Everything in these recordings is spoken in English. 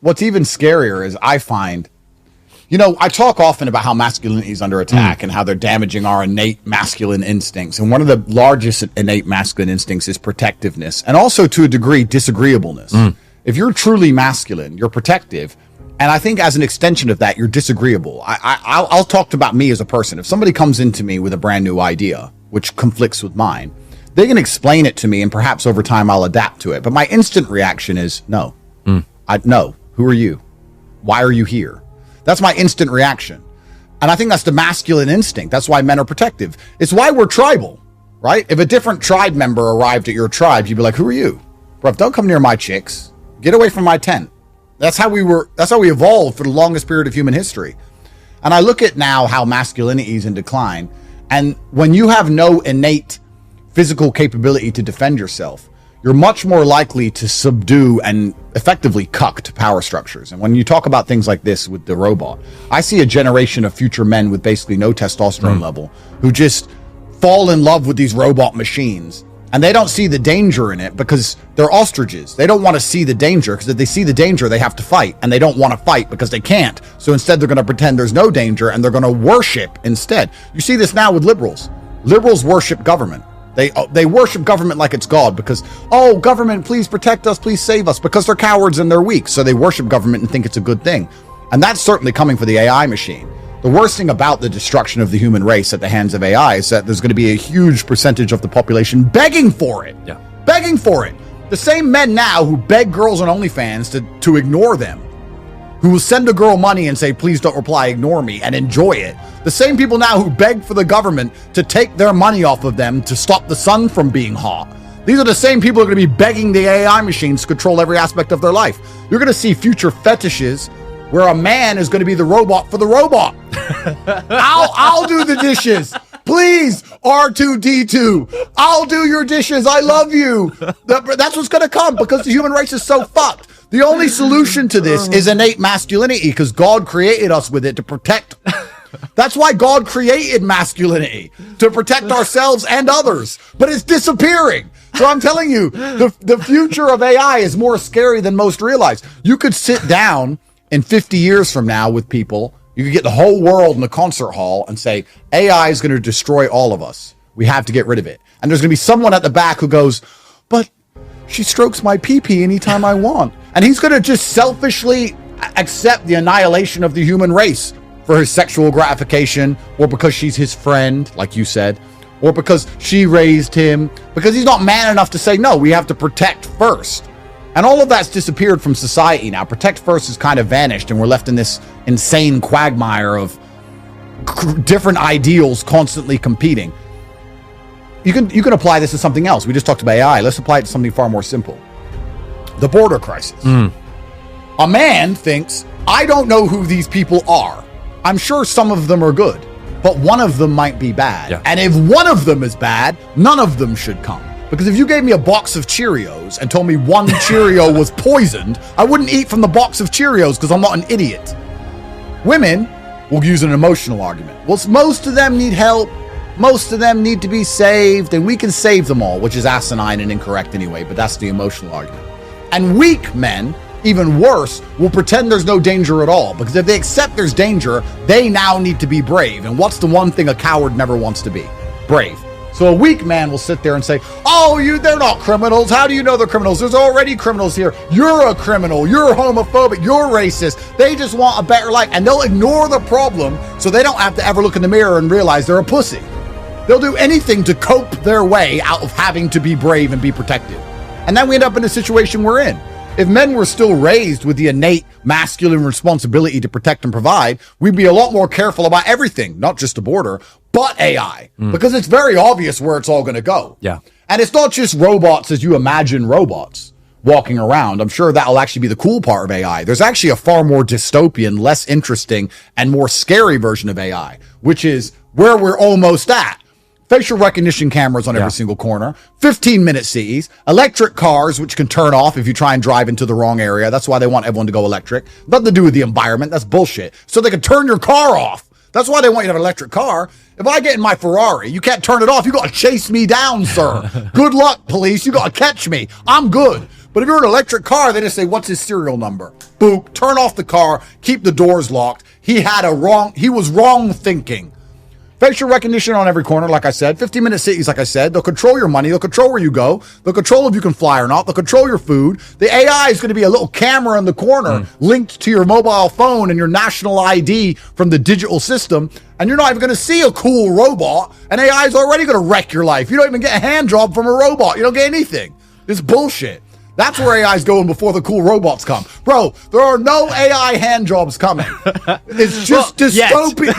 What's even scarier is I find, I talk often about how masculinity is under attack and how they're damaging our innate masculine instincts. And one of the largest innate masculine instincts is protectiveness, and also to a degree disagreeableness. If you're truly masculine, you're protective. And I think as an extension of that, you're disagreeable. I'll talk about me as a person. If somebody comes into me with a brand new idea, which conflicts with mine, they can explain it to me, and perhaps over time I'll adapt to it. But my instant reaction is no. No. Who are you? Why are you here? That's my instant reaction. And I think that's the masculine instinct. That's why men are protective. It's why we're tribal, right? If a different tribe member arrived at your tribe, you'd be like, who are you? Bro, don't come near my chicks. Get away from my tent. That's how we evolved for the longest period of human history. And I look at now how masculinity is in decline. And when you have no innate physical capability to defend yourself, you're much more likely to subdue and effectively cuck power structures. And when you talk about things like this with the robot, I see a generation of future men with basically no testosterone level who just fall in love with these robot machines. And they don't see the danger in it because they're ostriches. They don't want to see the danger, because if they see the danger, they have to fight. And they don't want to fight because they can't. So instead, they're going to pretend there's no danger, and they're going to worship instead. You see this now with liberals. Liberals worship government. They worship government like it's God, because, government, please protect us, please save us, because they're cowards and they're weak. So they worship government and think it's a good thing. And that's certainly coming for the AI machine. The worst thing about the destruction of the human race at the hands of AI is that there's going to be a huge percentage of the population begging for it. Yeah. Begging for it. The same men now who beg girls on OnlyFans to ignore them, who will send a girl money and say, please don't reply, ignore me, and enjoy it. The same people now who beg for the government to take their money off of them to stop the sun from being hot. These are the same people who are going to be begging the AI machines to control every aspect of their life. You're going to see future fetishes where a man is going to be the robot for the robot. I'll do the dishes. Please, R2-D2. I'll do your dishes. I love you. That's what's going to come, because the human race is so fucked. The only solution to this is innate masculinity, because God created us with it to protect. That's why God created masculinity, to protect ourselves and others. But it's disappearing. So I'm telling you, the future of AI is more scary than most realize. You could sit down in 50 years from now with people, you could get the whole world in a concert hall and say, AI is going to destroy all of us. We have to get rid of it. And there's going to be someone at the back who goes, but she strokes my pee-pee anytime I want. And he's going to just selfishly accept the annihilation of the human race for his sexual gratification, or because she's his friend, like you said, or because she raised him, because he's not man enough to say, no, we have to protect first. And all of that's disappeared from society now. Protect first has kind of vanished, and we're left in this insane quagmire of different ideals constantly competing. You can apply this to something else. We just talked about AI. Let's apply it to something far more simple. The border crisis. A man thinks, I don't know who these people are. I'm sure some of them are good, but one of them might be bad. Yeah. And if one of them is bad, none of them should come. Because if you gave me a box of Cheerios and told me one Cheerio was poisoned, I wouldn't eat from the box of Cheerios, because I'm not an idiot. Women will use an emotional argument. Well, most of them need help. Most of them need to be saved, and we can save them all, which is asinine and incorrect anyway, but that's the emotional argument. And weak men, even worse, will pretend there's no danger at all, because if they accept there's danger, they now need to be brave. And what's the one thing a coward never wants to be? Brave. So a weak man will sit there and say, they're not criminals. How do you know they're criminals? There's already criminals here. You're a criminal. You're homophobic. You're racist. They just want a better life. And they'll ignore the problem so they don't have to ever look in the mirror and realize they're a pussy. They'll do anything to cope their way out of having to be brave and be protected. And then we end up in the situation we're in. If men were still raised with the innate masculine responsibility to protect and provide, we'd be a lot more careful about everything, not just the border, but AI, because it's very obvious where it's all going to go. Yeah. And it's not just robots as you imagine robots walking around. I'm sure that'll actually be the cool part of AI. There's actually a far more dystopian, less interesting, and more scary version of AI, which is where we're almost at. Facial recognition cameras on every single corner, 15-minute CEs, electric cars, which can turn off if you try and drive into the wrong area. That's why they want everyone to go electric. Nothing to do with the environment. That's bullshit. So they can turn your car off. That's why they want you to have an electric car. If I get in my Ferrari, you can't turn it off. You got to chase me down, sir. Good luck, police. You got to catch me. I'm good. But if you're an electric car, they just say, what's his serial number? Boop, turn off the car, keep the doors locked. He was wrong thinking. Facial recognition on every corner, like I said. 15-minute cities, like I said. They'll control your money. They'll control where you go. They'll control if you can fly or not. They'll control your food. The AI is going to be a little camera in the corner linked to your mobile phone and your national ID from the digital system. And you're not even going to see a cool robot. And AI is already going to wreck your life. You don't even get a hand job from a robot. You don't get anything. It's bullshit. That's where AI is going before the cool robots come. Bro, there are no AI hand jobs coming. It's just dystopian.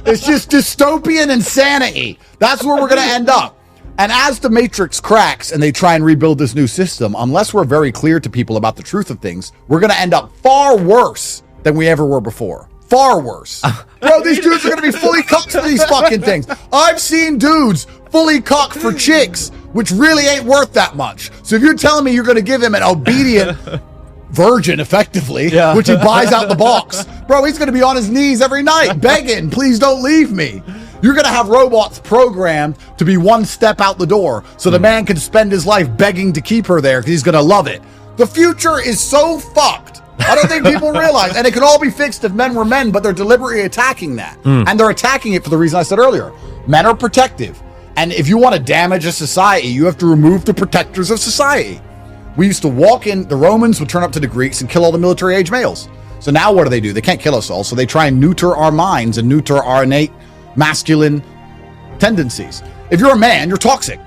It's just dystopian insanity. That's where we're going to end up. And as the matrix cracks and they try and rebuild this new system, unless we're very clear to people about the truth of things, we're going to end up far worse than we ever were before. Far worse. Bro, these dudes are going to be fully cooked for these fucking things. I've seen dudes fully cooked for chicks, which really ain't worth that much. So if you're telling me you're going to give him an obedient virgin, effectively, which he buys out the box, bro, he's going to be on his knees every night begging, please don't leave me. You're going to have robots programmed to be one step out the door so the man can spend his life begging to keep her there because he's going to love it. The future is so fucked. I don't think people realize, and it could all be fixed if men were men, but they're deliberately attacking that. And they're attacking it for the reason I said earlier. Men are protective. And if you want to damage a society, you have to remove the protectors of society. We used to walk in, the Romans would turn up to the Greeks and kill all the military-age males. So now what do? They can't kill us all, so they try and neuter our minds and neuter our innate masculine tendencies. If you're a man, you're toxic.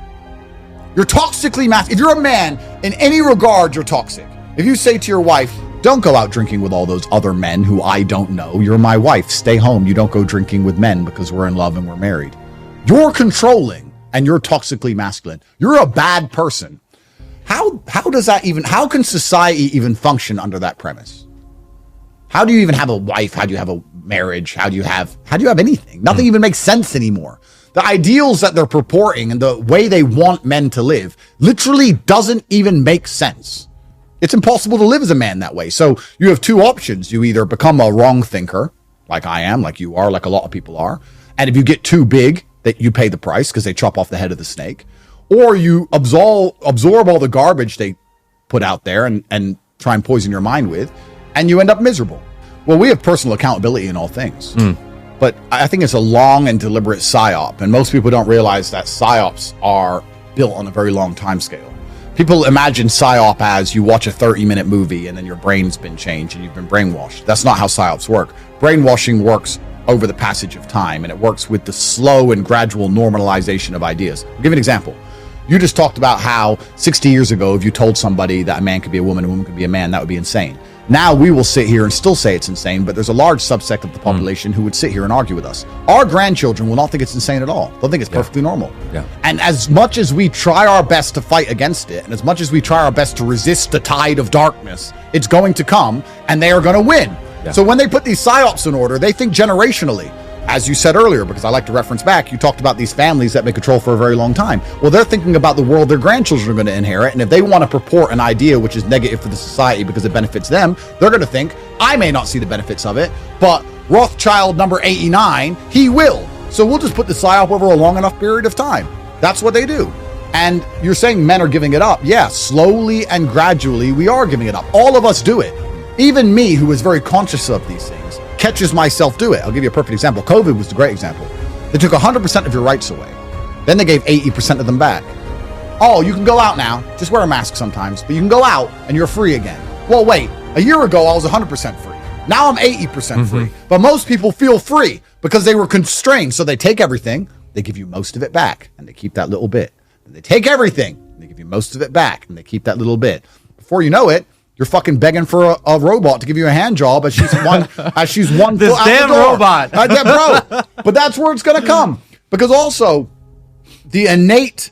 You're toxically masculine. If you're a man, in any regard, you're toxic. If you say to your wife, don't go out drinking with all those other men who I don't know. You're my wife. Stay home. You don't go drinking with men because we're in love and we're married. You're controlling and you're toxically masculine. You're a bad person. How does that even, how can society even function under that premise? How do you even have a wife? How do you have a marriage? How do you have anything? Nothing even makes sense anymore. The ideals that they're purporting and the way they want men to live literally doesn't even make sense. It's impossible to live as a man that way. So you have two options. You either become a wrong thinker, like I am, like you are, like a lot of people are. And if you get too big, that you pay the price because they chop off the head of the snake. Or you absorb all the garbage they put out there and try and poison your mind with, and you end up miserable. Well, we have personal accountability in all things. But I think it's a long and deliberate psyop. And most people don't realize that psyops are built on a very long time scale. People imagine psyop as you watch a 30-minute movie and then your brain's been changed and you've been brainwashed. That's not how psyops work. Brainwashing works over the passage of time, and it works with the slow and gradual normalization of ideas. I'll give you an example. You just talked about how 60 years ago, if you told somebody that a man could be a woman could be a man, that would be insane. Now we will sit here and still say it's insane, but there's a large subsect of the population who would sit here and argue with us. Our grandchildren will not think it's insane at all. They'll think it's perfectly normal. And as much as we try our best to fight against it, and as much as we try our best to resist the tide of darkness, it's going to come, and they are going to win. So when they put these psyops in order, they think generationally. As you said earlier, because I like to reference back, you talked about these families that may control for a very long time. Well, they're thinking about the world their grandchildren are going to inherit, and if they want to purport an idea which is negative for the society because it benefits them, they're going to think, I may not see the benefits of it, but Rothschild number 89, he will. So we'll just put the psyop over a long enough period of time. That's what they do. And you're saying men are giving it up. Yeah, slowly and gradually we are giving it up. All of us do it. Even me, who is very conscious of these things, catches myself do it. I'll give you a perfect example. COVID was the great example. They took 100% of your rights away. Then they gave 80% of them back. Oh, you can go out now. Just wear a mask sometimes, but you can go out and you're free again. Well, wait, a year ago I was 100% free. Now I'm 80% free. But most people feel free because they were constrained. So they take everything, they give you most of it back, and they keep that little bit. And they take everything, and they give you most of it back, and they keep that little bit. Before you know it, you're fucking begging for a robot to give you a hand job as she's one this foot out damn the door. robot. Bro. But that's where it's going to come. Because also, the innate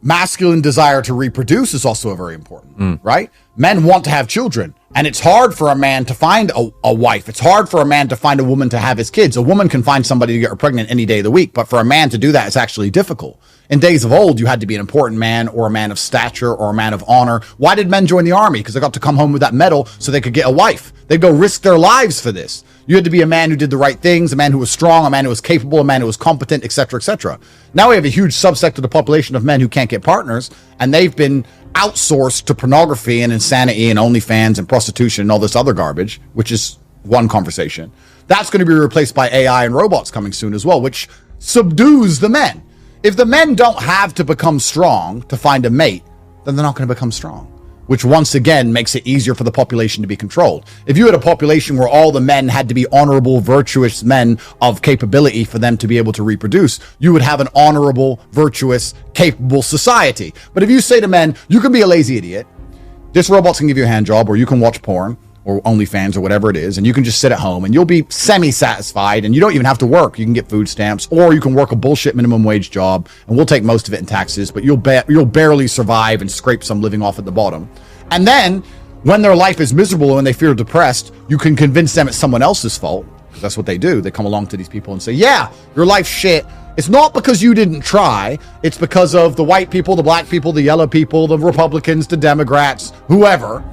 masculine desire to reproduce is also very important, right? Men want to have children. And it's hard for a man to find a wife. It's hard for a man to find a woman to have his kids. A woman can find somebody to get her pregnant any day of the week. But for a man to do that, it's actually difficult. In days of old, you had to be an important man or a man of stature or a man of honor. Why did men join the army? Because they got to come home with that medal so they could get a wife. They'd go risk their lives for this. You had to be a man who did the right things, a man who was strong, a man who was capable, a man who was competent, etc., etc. Now we have a huge subsect of the population of men who can't get partners, and they've been outsourced to pornography and insanity and OnlyFans and prostitution and all this other garbage, which is one conversation. That's going to be replaced by AI and robots coming soon as well, which subdues the men. If the men don't have to become strong to find a mate, then they're not going to become strong, which once again makes it easier for the population to be controlled. If you had a population where all the men had to be honorable, virtuous men of capability for them to be able to reproduce, you would have an honorable, virtuous, capable society. But if you say to men, you can be a lazy idiot, this robot's can give you a hand job, or you can watch porn, or OnlyFans, or whatever it is, and you can just sit at home and you'll be semi-satisfied and you don't even have to work. You can get food stamps, or you can work a bullshit minimum wage job and we'll take most of it in taxes, but you'll barely survive and scrape some living off at the bottom. And then when their life is miserable and they feel depressed, you can convince them it's someone else's fault, because that's what they do. They come along to these people and say, yeah, your life's shit. It's not because you didn't try. It's because of the white people, the black people, the yellow people, the Republicans, the Democrats, whoever,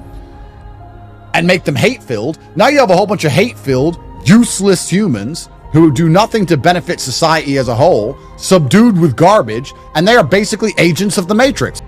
and make them hate-filled. Now you have a whole bunch of hate-filled, useless humans who do nothing to benefit society as a whole, subdued with garbage, and they are basically agents of the Matrix.